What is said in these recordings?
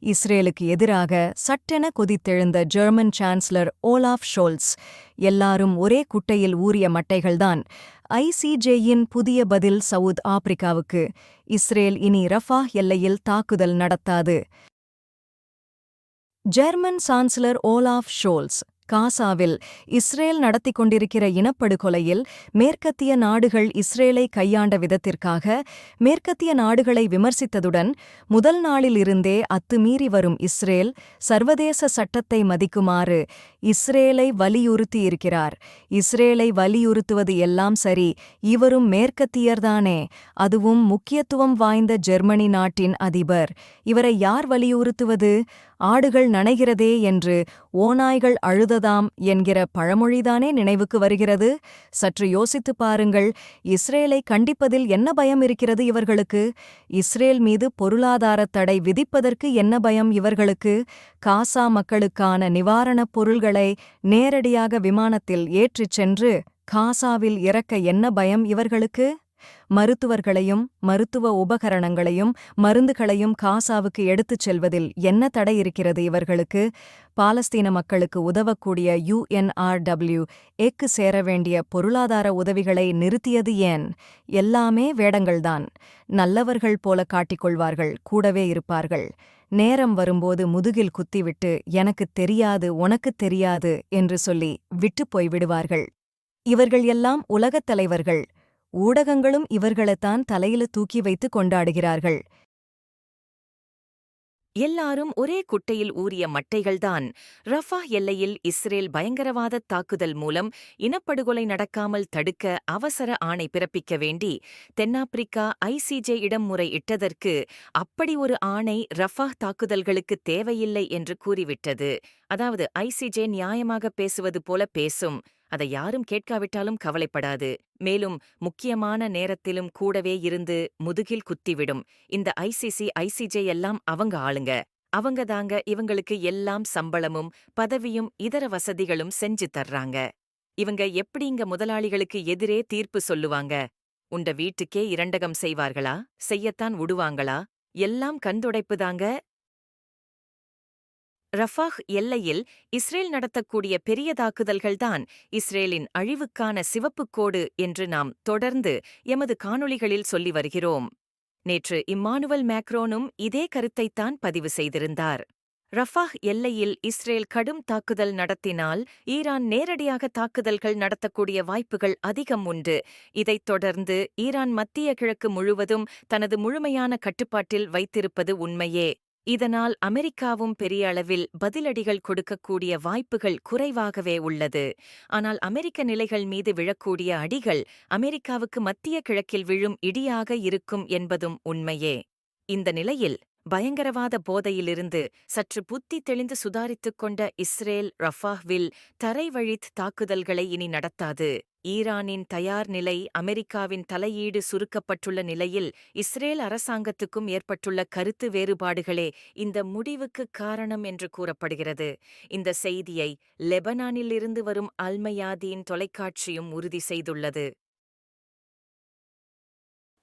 இஸ்ரேலுக்கு எதிராக சட்டென கொதித்தெழுந்த ஜெர்மன் சான்சலர் ஓலாஃப் ஷோல்ஸ். எல்லாரும் ஒரே குட்டையில் ஊறிய மட்டைகள்தான். ஐசிஜேயின் புதிய பதில் சவுத் ஆப்பிரிக்காவுக்கு. இஸ்ரேல் இனி ரஃபா எல்லையில் தாக்குதல் நடத்தாது. ஜெர்மன் சான்சலர் ஓலாஃப் ஷோல்ஸ் காசாவில் இஸ்ரேல் நடத்திக் கொண்டிருக்கிற இனப்படுகொலையில் மேற்கத்திய நாடுகள் இஸ்ரேலை கையாண்ட விதத்திற்காக மேற்கத்திய நாடுகளை விமர்சித்ததுடன் முதல் நாளிலிருந்தே அத்துமீறி வரும் இஸ்ரேல் சர்வதேச சட்டத்தை மதிக்குமாறு இஸ்ரேலை வலியுறுத்தியிருக்கிறார். இஸ்ரேலை வலியுறுத்துவது எல்லாம் சரி, இவரும் மேற்கத்தியர்தானே, அதுவும் முக்கியத்துவம் வாய்ந்த ஜெர்மனி நாட்டின் அதிபர். இவரை யார் வலியுறுத்துவது? ஆடுகள் நனைகிறதே என்று ஓநாய்கள் அழுததாம் என்கிற பழமொழிதானே நினைவுக்கு வருகிறது. சற்று யோசித்துப் பாருங்கள். இஸ்ரேலை கண்டிப்பதில் என்ன பயம் இருக்கிறது இவர்களுக்கு? இஸ்ரேல் மீது பொருளாதாரத் தடை விதிப்பதற்கு என்ன பயம் இவர்களுக்கு? காசா மக்களுக்கான நிவாரணப் பொருள்களை நேரடியாக விமானத்தில் ஏற்றிச் சென்று காசாவில் இறக்க என்ன பயம் இவர்களுக்கு? மருத்துவர்களையும் மருத்துவ உபகரணங்களையும் மருந்துகளையும் காசாவுக்கு எடுத்துச் செல்வதில் என்ன தடை இருக்கிறது இவர்களுக்கு? பாலஸ்தீன மக்களுக்கு உதவக்கூடிய UNRW எக்கு சேர வேண்டிய பொருளாதார உதவிகளை நிறுத்தியது ஏன்? எல்லாமே வேடங்கள்தான். நல்லவர்கள் போல காட்டிக்கொள்வார்கள், கூடவே இருப்பார்கள். நேரம் வரும்போது முதுகில் குத்திவிட்டு எனக்குத் தெரியாது உனக்குத் தெரியாது என்று சொல்லி விட்டுப் போய்விடுவார்கள். இவர்கள் எல்லாம் உலகத் தலைவர்கள். ஊடகங்களும் இவர்களைத்தான் தலையில தூக்கி வைத்து கொண்டாடுகிறார்கள். எல்லாரும் ஒரே குட்டையில் ஊறிய மட்டைகள்தான். ரஃபா எல்லையில் இஸ்ரேல் பயங்கரவாதத் தாக்குதல் மூலம் இனப்படுகொலை நடக்காமல் தடுக்க அவசர ஆணை பிறப்பிக்க வேண்டி தென்னாப்பிரிக்கா ICJ இடம் முறையிட்டதற்கு அப்படி ஒரு ஆணை ரஃபா தாக்குதல்களுக்கு தேவையில்லை என்று கூறிவிட்டது. அதாவது ICJ நியாயமாக பேசுவது போல பேசும். அதை யாரும் கேட்காவிட்டாலும் கவலைப்படாது. மேலும் முக்கியமான நேரத்திலும் கூடவே இருந்து முதுகில் குத்திவிடும். இந்த ICJ எல்லாம் அவங்க ஆளுங்க. அவங்கதாங்க இவங்களுக்கு எல்லாம் சம்பளமும் பதவியும் இதர வசதிகளும் செஞ்சு தர்றாங்க. இவங்க எப்படிங்க முதலாளிகளுக்கு எதிரே தீர்ப்பு சொல்லுவாங்க? உண்ட வீட்டுக்கே இரண்டகம் செய்வார்களா? செய்யத்தான் விடுவாங்களா? எல்லாம் கண்துடைப்புதாங்க. ரஃபாஹ் எல்லையில் இஸ்ரேல் நடத்தக்கூடிய பெரிய தாக்குதல்கள்தான் இஸ்ரேலின் அழிவுக்கான சிவப்புக் கோடு என்று நாம் தொடர்ந்து எமது காணொளிகளில் சொல்லி வருகிறோம். நேற்று இம்மானுவல் மேக்ரோனும் இதே கருத்தைத்தான் பதிவு செய்திருந்தார். ரஃபாஹ் எல்லையில் இஸ்ரேல் கடும் தாக்குதல் நடத்தினால் ஈரான் நேரடியாக தாக்குதல்கள் நடத்தக்கூடிய வாய்ப்புகள் அதிகம் உண்டு. இதைத் தொடர்ந்து ஈரான் மத்திய கிழக்கு முழுவதும் தனது முழுமையான கட்டுப்பாட்டில் வைத்திருப்பது உண்மையே. இதனால் அமெரிக்காவும் பெரிய அளவில் பதிலடிகள் கொடுக்கக்கூடிய வாய்ப்புகள் குறைவாகவே உள்ளது. ஆனால் அமெரிக்க நிலைகள் மீது விழக்கூடிய அடிகள் அமெரிக்காவுக்கு மத்திய கிழக்கில் விழும் இடியாக இருக்கும் என்பதும் உண்மையே. இந்த நிலையில் பயங்கரவாத போதையிலிருந்து சற்று புத்தி தெளிந்து சுதாரித்துக் கொண்ட இஸ்ரேல் ரஃபாஹ்வில் தரைவழித் தாக்குதல்களை இனி நடத்தாது. ஈரானின் தயார் நிலை, அமெரிக்காவின் தலையீடு சுருக்கப்பட்டுள்ள நிலையில் இஸ்ரேல் அரசாங்கத்துக்கும் ஏற்பட்டுள்ள கருத்து வேறுபாடுகளே இந்த முடிவுக்குக் காரணம் என்று கூறப்படுகிறது. இந்த செய்தியை லெபனானிலிருந்து வரும் அல்மயாதீன் தொலைக்காட்சியும் உறுதி செய்துள்ளது.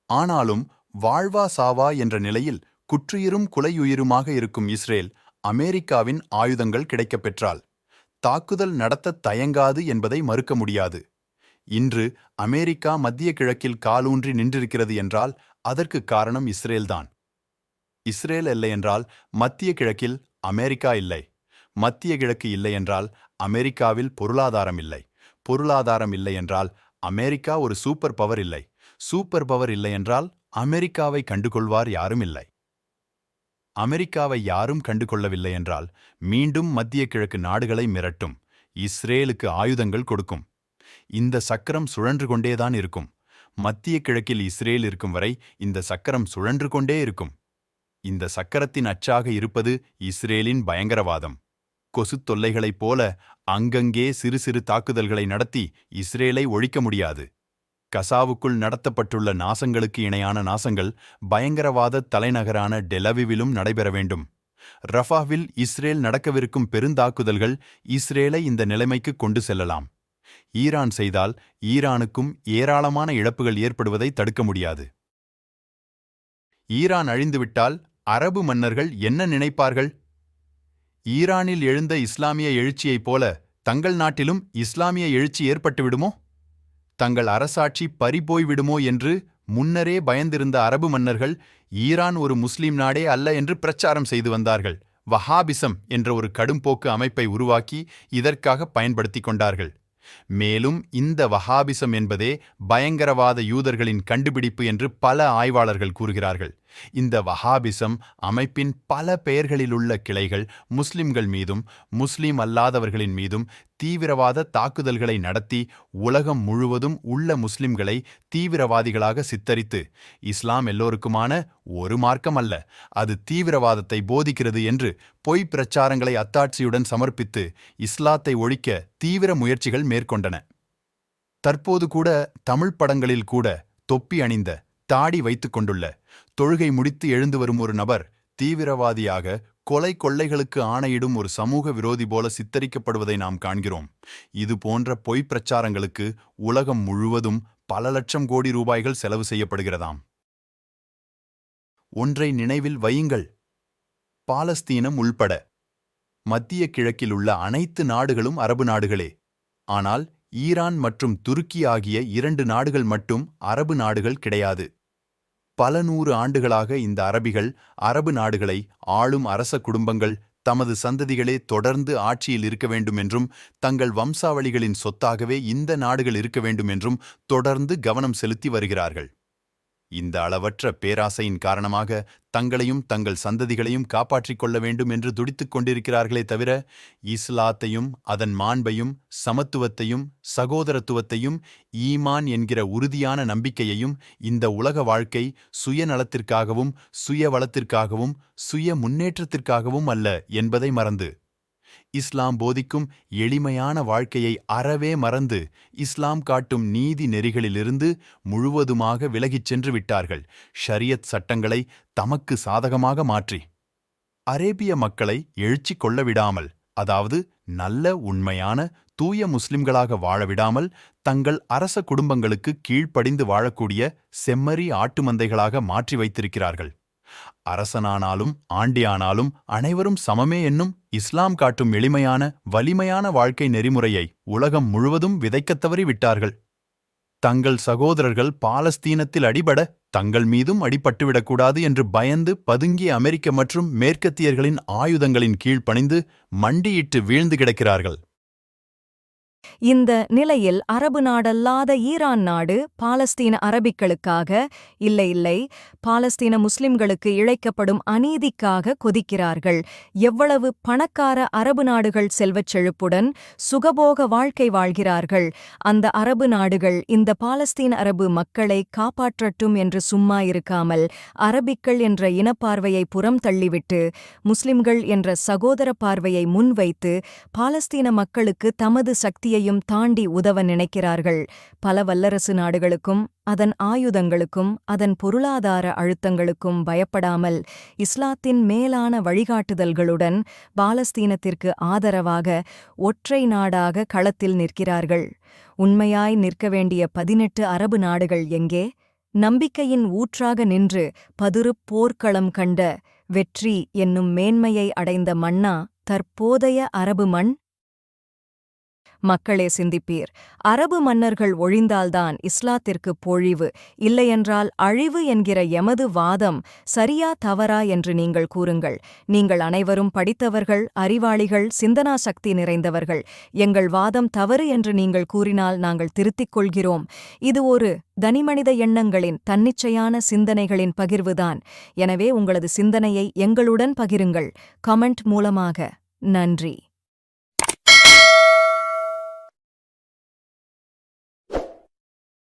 ஆனாலும் வாழ்வா சாவா என்ற நிலையில் குற்றுயிரும் குலையுயிருமாக இருக்கும் இஸ்ரேல் அமெரிக்காவின் ஆயுதங்கள் கிடைக்கப் பெற்றால் தாக்குதல் நடத்தத் தயங்காது என்பதை மறுக்க முடியாது. இன்று அமெரிக்கா மத்திய கிழக்கில் காலூன்றி நின்றிருக்கிறது என்றால் அதற்கு காரணம் இஸ்ரேல்தான். இஸ்ரேல் இல்லை என்றால் மத்திய கிழக்கில் அமெரிக்கா இல்லை. மத்திய கிழக்கு இல்லை என்றால் அமெரிக்காவில் பொருளாதாரம் இல்லை. பொருளாதாரம் இல்லை என்றால் அமெரிக்கா ஒரு சூப்பர் பவர் இல்லை. சூப்பர் பவர் இல்லை என்றால் அமெரிக்காவை கண்டுகொள்வார் யாரும் இல்லை. அமெரிக்காவை யாரும் கண்டுகொள்ளவில்லை என்றால் மீண்டும் மத்திய கிழக்கு நாடுகளை மிரட்டும். இஸ்ரேலுக்கு ஆயுதங்கள் கொடுக்கும். இந்த சக்கரம் சுழன்று கொண்டேதான் இருக்கும். மத்திய கிழக்கில் இஸ்ரேல் இருக்கும் வரை இந்த சக்கரம் சுழன்று கொண்டே இருக்கும். இந்த சக்கரத்தின் அச்சாக இருப்பது இஸ்ரேலின் பயங்கரவாதம். கொசுத் தொல்லைகளைப் போல அங்கங்கே சிறு சிறு தாக்குதல்களை நடத்தி இஸ்ரேலை ஒழிக்க முடியாது. கசாவுக்குள் நடத்தப்பட்டுள்ள நாசங்களுக்கு இணையான நாசங்கள் பயங்கரவாத தலைநகரான டெலவிவிலும் நடைபெற வேண்டும். ரஃபாவில் இஸ்ரேல் நடக்கவிருக்கும் பெருந்தாக்குதல்கள் இஸ்ரேலை இந்த நிலைமைக்கு கொண்டு செல்லலாம். ஈரான் செய்தால் ஈரானுக்கும் ஏராளமான இழப்புகள் ஏற்படுவதை தடுக்க முடியாது. ஈரான் அழிந்துவிட்டால் அரபு மன்னர்கள் என்ன நினைப்பார்கள்? ஈரானில் எழுந்த இஸ்லாமிய எழுச்சியைப் போல தங்கள் நாட்டிலும் இஸ்லாமிய எழுச்சி ஏற்பட்டுவிடுமோ? தங்கள் அரசாட்சி பறிபோய்விடுமோ என்று முன்னரே பயந்திருந்த அரபு மன்னர்கள் ஈரான் ஒரு முஸ்லிம் நாடே அல்ல என்று பிரச்சாரம் செய்து வந்தார்கள். வஹாபிசம் என்ற ஒரு கடும்போக்கு அமைப்பை உருவாக்கி இதற்காக பயன்படுத்திக் கொண்டார்கள். மேலும் இந்த வஹாபிசம் என்பதே பயங்கரவாத யூதர்களின் கண்டுபிடிப்பு என்று பல ஆய்வாளர்கள் கூறுகிறார்கள். இந்த வஹாபிசம் அமைப்பின் பல பெயர்களிலுள்ள கிளைகள் முஸ்லிம்கள் மீதும் முஸ்லிம் அல்லாதவர்களின் மீதும் தீவிரவாத தாக்குதல்களை நடத்தி உலகம் முழுவதும் உள்ள முஸ்லிம்களை தீவிரவாதிகளாக சித்தரித்து இஸ்லாம் எல்லோருக்குமான ஒரு மார்க்கம் அல்ல, அது தீவிரவாதத்தை போதிக்கிறது என்று பொய் பிரச்சாரங்களை அத்தாட்சியுடன் சமர்ப்பித்து இஸ்லாத்தை ஒழிக்க தீவிர முயற்சிகள் மேற்கொண்டன. தற்போது கூட தமிழ் படங்களில் கூட தொப்பி அணிந்த, தாடி வைத்துக் கொண்டுள்ள, தொழுகை முடித்து எழுந்து வரும் ஒரு நபர் தீவிரவாதியாக கொலை கொள்ளைகளுக்கு ஆணையிடும் ஒரு சமூக விரோதி போல சித்தரிக்கப்படுவதை நாம் காண்கிறோம். இது போன்ற பொய் பிரச்சாரங்களுக்கு உலகம் முழுவதும் பல லட்சம் கோடி ரூபாய்கள் செலவு செய்யப்படுகிறதாம். ஒன்றை நினைவில் வையுங்கள், பாலஸ்தீனம் உள்பட மத்திய கிழக்கில் உள்ள அனைத்து நாடுகளும் அரபு நாடுகளே. ஆனால் ஈரான் மற்றும் துருக்கி ஆகிய 2 நாடுகள் மட்டும் அரபு நாடுகள் கிடையாது. பல நூறு ஆண்டுகளாக இந்த அரபு நாடுகளை ஆளும் அரச குடும்பங்கள் தமது சந்ததிகளே தொடர்ந்து ஆட்சியில் இருக்க வேண்டும் என்றும் தங்கள் வம்சாவளிகளின் சொத்தாகவே இந்த நாடுகள் இருக்க வேண்டும் என்றும் தொடர்ந்து கவனம் செலுத்தி வருகிறார்கள். இந்த அளவற்ற பேராசையின் காரணமாக தங்களையும் தங்கள் சந்ததிகளையும் காப்பாற்றிக் கொள்ள வேண்டும் என்று துடித்துக் கொண்டிருக்கிறார்களே தவிர இஸ்லாத்தையும் அதன் மாண்பையும் சமத்துவத்தையும் சகோதரத்துவத்தையும் ஈமான் என்கிற உறுதியான நம்பிக்கையையும் இந்த உலக வாழ்க்கை சுயநலத்திற்காகவும் சுய வளத்திற்காகவும் சுய முன்னேற்றத்திற்காகவும் அல்ல என்பதை மறந்து, இஸ்லாம் போதிக்கும் எளிமையான வாழ்க்கையை அறவே மறந்து இஸ்லாம் காட்டும் நீதி நெறிகளிலிருந்து முழுவதுமாக விலகிச் சென்று விட்டார்கள். ஷரியத் சட்டங்களை தமக்கு சாதகமாக மாற்றி அரேபிய மக்களை எழுச்சி கொள்ள விடாமல், அதாவது நல்ல உண்மையான தூய முஸ்லிம்களாக வாழவிடாமல் தங்கள் அரச குடும்பங்களுக்கு கீழ்ப்படிந்து வாழக்கூடிய செம்மறி ஆட்டு மந்தைகளாக மாற்றி வைத்திருக்கிறார்கள். அரசனானாலும் ஆண்டியானாலும் அனைவரும் சமமே என்னும் இஸ்லாம் காட்டும் எளிமையான வலிமையான வாழ்க்கை நெறிமுறையை உலகம் முழுவதும் விதைக்கத் தவறிவிட்டார்கள். தங்கள் சகோதரர்கள் பாலஸ்தீனத்தில் அடிபட தங்கள் மீதும் அடிபட்டுவிடக்கூடாது என்று பயந்து பதுங்கிய அமெரிக்க மற்றும் மேற்கத்தியர்களின் ஆயுதங்களின் கீழ் பணிந்து மண்டியிட்டு வீழ்ந்து கிடக்கிறார்கள். இந்த நிலையில் அரபு நாடல்லாத ஈரான் நாடு பாலஸ்தீன அரபிக்களுக்காக, இல்லை பாலஸ்தீன முஸ்லிம்களுக்கு இழைக்கப்படும் அநீதிக்காக கொதிக்கிறார்கள். எவ்வளவு பணக்கார அரபு நாடுகள் செல்வச் செழிப்புடன் சுகபோக வாழ்க்கை வாழ்கிறார்கள். அந்த அரபு நாடுகள் இந்த பாலஸ்தீன அரபு மக்களை காப்பாற்றட்டும் என்று சும்மா இருக்காமல் அரபிக்கள் என்ற இனப்பார்வையை புறம் தள்ளிவிட்டு முஸ்லிம்கள் என்ற சகோதர பார்வையை முன்வைத்து பாலஸ்தீன மக்களுக்கு தமது சக்தியையும் தாண்டி உதவ நினைக்கிறார்கள். பல வல்லரசு நாடுகளுக்கும் அதன் ஆயுதங்களுக்கும் அதன் பொருளாதார அழுத்தங்களுக்கும் பயப்படாமல் இஸ்லாத்தின் மேலான வழிகாட்டுதல்களுடன் பாலஸ்தீனத்திற்கு ஆதரவாக ஒற்றை நாடாக களத்தில் நிற்கிறார்கள். உண்மையாய் நிற்க வேண்டிய 18 அரபு நாடுகள் எங்கே? நம்பிக்கையின் ஊற்றாக நின்று பதுருப் போர்க்களம் கண்ட வெற்றி என்னும் மேன்மையை அடைந்த மன்னா தற்போதைய அரபு மண்? மக்களே சிந்திப்பீர். அரபு மன்னர்கள் ஒழிந்தால்தான் இஸ்லாத்திற்கு பொழிவு, இல்லையென்றால் அழிவு என்கிற எமது வாதம் சரியா தவறா என்று நீங்கள் கூறுங்கள். நீங்கள் அனைவரும் படித்தவர்கள், அறிவாளிகள், சிந்தனா சக்தி நிறைந்தவர்கள். எங்கள் வாதம் தவறு என்று நீங்கள் கூறினால் நாங்கள் திருத்திக் கொள்கிறோம். இது ஒரு தனிமனித எண்ணங்களின் தன்னிச்சையான சிந்தனைகளின் பகிர்வுதான். எனவே உங்களது சிந்தனையை எங்களுடன் பகிருங்கள், கமெண்ட் மூலமாக. நன்றி.